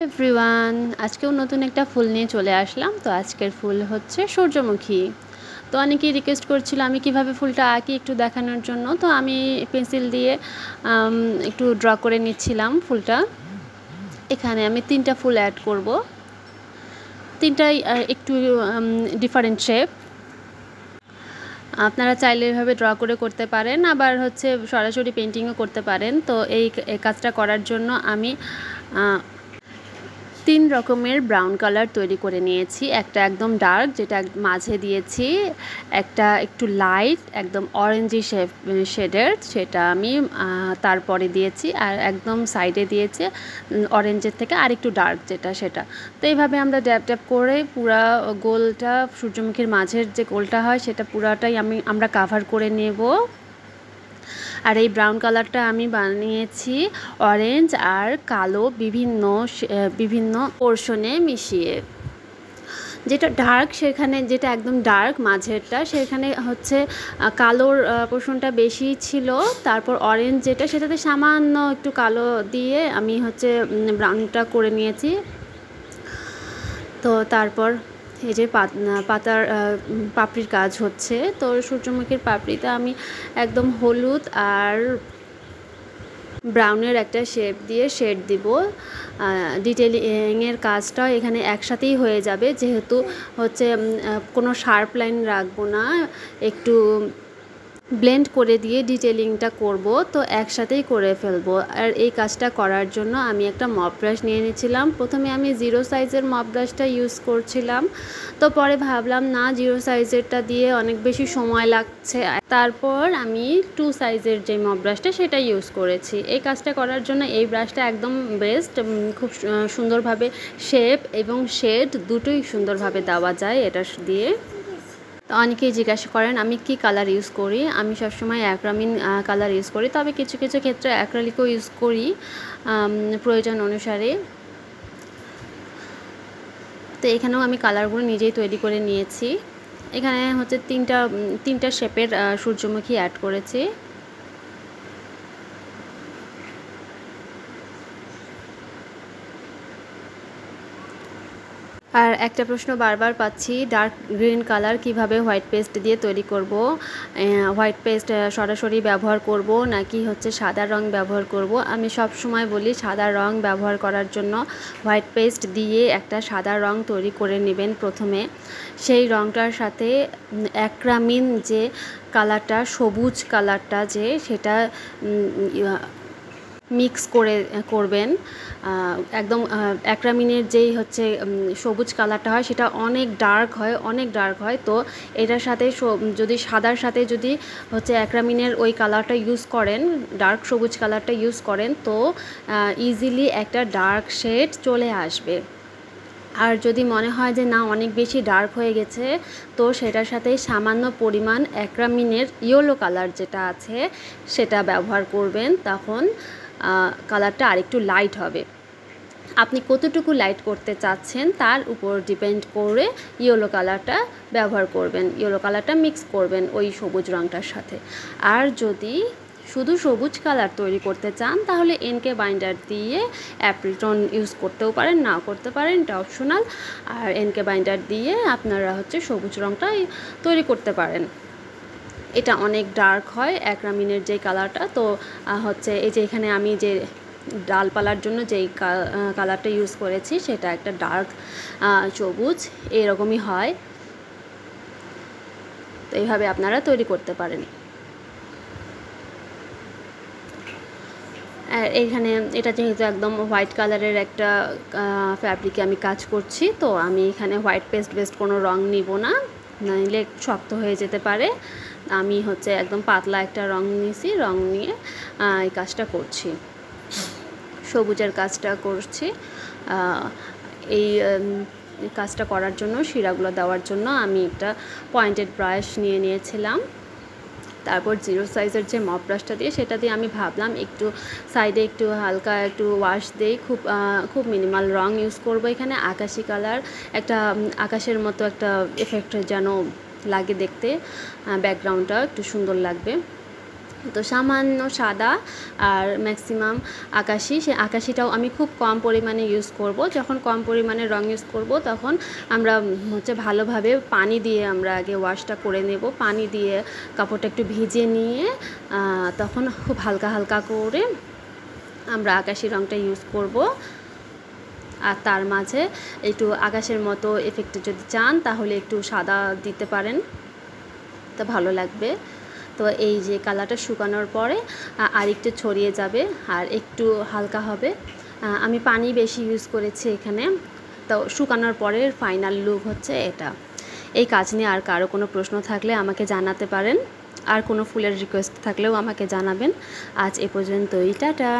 Everyone, আজকেও নতুন একটা ফুল নিয়ে চলে আসলাম। তো আজকের ফুল হচ্ছে সূর্যমুখী। তো অনেকেই রিকোয়েস্ট করছিল আমি কিভাবে ফুলটা আঁকি একটু দেখানোর জন্য। তো আমি পেন্সিল দিয়ে একটু ড্র করে নিচ্ছিলাম ফুলটা। এখানে আমি 3টা ফুল অ্যাড করব, 3টাই একটু ডিফারেন্ট শেপ। আপনারা চাইলে এভাবে ড্র করে করতে পারেন, আবার হচ্ছে সরাসরি পেন্টিংও করতে পারেন। তো এই কাজটা করার জন্য আমি 3 রকমের ব্রাউন কালার তৈরি করে নিয়েছি। একটা একদম ডার্ক, যেটা মাঝে দিয়েছি, একটা একটু লাইট একদম অরেঞ্জি শেডের, সেটা আমি তারপরে দিয়েছি, আর একদম সাইডে দিয়েছি অরেঞ্জের থেকে আর একটু ডার্ক যেটা সেটা। তো এইভাবে আমরা ড্যাপ ড্যাপ করে পুরা গোলটা, সূর্যমুখীর মাঝের যে গোলটা হয় সেটা পুরাটাই আমরা কাভার করে নেব। আর এই ব্রাউন কালারটা আমি বানিয়েছি অরেঞ্জ আর কালো বিভিন্ন পোর্শনে মিশিয়ে। যেটা ডার্ক সেখানে, যেটা একদম ডার্ক মাঝেরটা সেখানে হচ্ছে কালোর পোর্শনটা বেশি ছিল। তারপর অরেঞ্জ যেটা, সেটাতে সামান্য একটু কালো দিয়ে আমি হচ্ছে ব্রাউনটা করে নিয়েছি। তো তারপর এই যে পাতার পাপড়ির কাজ হচ্ছে। তো সূর্যমুখীর পাপড়িতে আমি একদম হলুদ আর ব্রাউনের একটা শেপ দিয়ে শেড দিব। ডিটেলিংয়ের কাজটা এখানে একসাথেই হয়ে যাবে, যেহেতু হচ্ছে কোনো শার্প লাইন রাখবো না, একটু ব্লেন্ড করে দিয়ে ডিটেলিংটা করব। তো একসাথেই করে ফেলবো। আর এই কাজটা করার জন্য আমি একটা মপ ব্রাশ নিয়ে নিয়েছিলাম। প্রথমে আমি 0 সাইজের মপ ব্রাশটা ইউজ করছিলাম, তো পরে ভাবলাম না, 0 সাইজেরটা দিয়ে অনেক বেশি সময় লাগছে। তারপর আমি 2 সাইজের যে মপ ব্রাশটা সেটা ইউজ করেছি। এই কাজটা করার জন্য এই ব্রাশটা একদম বেস্ট। খুব সুন্দরভাবে শেপ এবং শেড দুটোই সুন্দরভাবে দেওয়া যায় এটা দিয়ে। তো অনেকেই জিজ্ঞাসা করেন আমি কি কালার ইউজ করি। আমি সবসময় অ্যাক্রামিন কালার ইউজ করি, তবে কিছু কিছু ক্ষেত্রে অ্যাক্রালিকও ইউজ করি প্রয়োজন অনুসারে। তো এখানেও আমি কালারগুলো নিজেই তৈরি করে নিয়েছি। এখানে হচ্ছে তিনটা শেপের সূর্যমুখী অ্যাড করেছি। আর একটা প্রশ্ন বারবার পাচ্ছি, ডার্ক গ্রিন কালার কিভাবে হোয়াইট পেস্ট দিয়ে তৈরি করব। হোয়াইট পেস্ট সরাসরি ব্যবহার করব নাকি হচ্ছে সাদা রং ব্যবহার করব। আমি সব সময় বলি সাদা রং ব্যবহার করার জন্য হোয়াইট পেস্ট দিয়ে একটা সাদা রং তৈরি করে নেবেন প্রথমে। সেই রংটার সাথে অ্যাক্রামিন যে কালারটা, সবুজ কালারটা যে, সেটা মিক্স করবেন। একদম অ্যাক্রামিনের যেই হচ্ছে সবুজ কালারটা হয় সেটা অনেক ডার্ক হয়। তো এটার সাথে যদি সাদার সাথে যদি হচ্ছে অ্যাক্রামিনের ওই কালারটা ইউজ করেন, ডার্ক সবুজ কালারটা ইউজ করেন, তো ইজিলি একটা ডার্ক শেড চলে আসবে। আর যদি মনে হয় যে না, অনেক বেশি ডার্ক হয়ে গেছে, তো সেটার সাথে সামান্য পরিমাণ অ্যাক্রামিনের ইয়েলো কালার যেটা আছে সেটা ব্যবহার করবেন। তখন কালারটা আরেকটু লাইট হবে। আপনি কতটুকু লাইট করতে চাচ্ছেন তার উপর ডিপেন্ড করে ইয়েলো কালারটা ব্যবহার করবেন, ইয়েলো কালারটা মিক্স করবেন ওই সবুজ রঙটার সাথে। আর যদি শুধু সবুজ কালার তৈরি করতে চান তাহলে এনকে বাইন্ডার দিয়ে অ্যাপেল টোন ইউজ করতেও পারেন, নাও করতে পারেন, এটা অপশনাল। আর এনকে বাইন্ডার দিয়ে আপনারা হচ্ছে সবুজ রঙটা তৈরি করতে পারেন। এটা অনেক ডার্ক হয় অ্যাক্রামিনের যেই কালারটা। তো হচ্ছে এই যে এখানে আমি যে ডালপালার জন্য যেই কালারটা ইউজ করেছি সেটা একটা ডার্ক সবুজ, এরকমই হয়। তো এইভাবে আপনারা তৈরি করতে পারেন। আর এইখানে এটা যেহেতু একদম হোয়াইট কালারের একটা ফ্যাব্রিকে আমি কাজ করছি, তো আমি এখানে হোয়াইট পেস্ট বেস্ট কোনো রং নিব না, নাইলে শক্ত হয়ে যেতে পারে। আমি হচ্ছে একদম পাতলা একটা রং নিয়েছি, রং নিয়ে এই কাজটা করছি, সবুজের কাজটা করছি। এই কাজটা করার জন্য, শিরাগুলো দেওয়ার জন্য আমি একটা পয়েন্টেড ব্রাশ নিয়ে নিয়েছিলাম। তারপর 0 সাইজের যে মপ ব্রাশটা দিয়ে, সেটা দিয়ে আমি ভাবলাম একটু সাইডে একটু হালকা একটু ওয়াশ দেই, খুব মিনিমাল রং ইউজ করব এখানে। আকাশি কালার, একটা আকাশের মতো একটা এফেক্ট যেন লাগে দেখতে, ব্যাকগ্রাউন্ডটা একটু সুন্দর লাগবে। তো সামান্য সাদা আর ম্যাক্সিমাম আকাশি, সেই আকাশিটাও আমি খুব কম পরিমাণে ইউজ করব। যখন কম পরিমাণে রং ইউজ করব তখন আমরা হচ্ছে ভালোভাবে পানি দিয়ে আমরা আগে ওয়াশটা করে নেব। পানি দিয়ে কাপড়টা একটু ভিজিয়ে নিয়ে তখন খুব হালকা হালকা করে আমরা আকাশি রংটা ইউজ করব। আর তার মাঝে একটু আকাশের মতো এফেক্ট যদি চান তাহলে একটু সাদা দিতে পারেন, তো ভালো লাগবে। তো এই যে কালারটা শুকানোর পরে আর একটু ছড়িয়ে যাবে আর একটু হালকা হবে। আমি পানি বেশি ইউজ করেছি এখানে। তো শুকানোর পরে ফাইনাল লুক হচ্ছে এটা। এই কাজ নিয়ে আর কারো কোনো প্রশ্ন থাকলে আমাকে জানাতে পারেন, আর কোনো ফুলের রিকোয়েস্ট থাকলেও আমাকে জানাবেন। আজ এ পর্যন্তই, টাটা।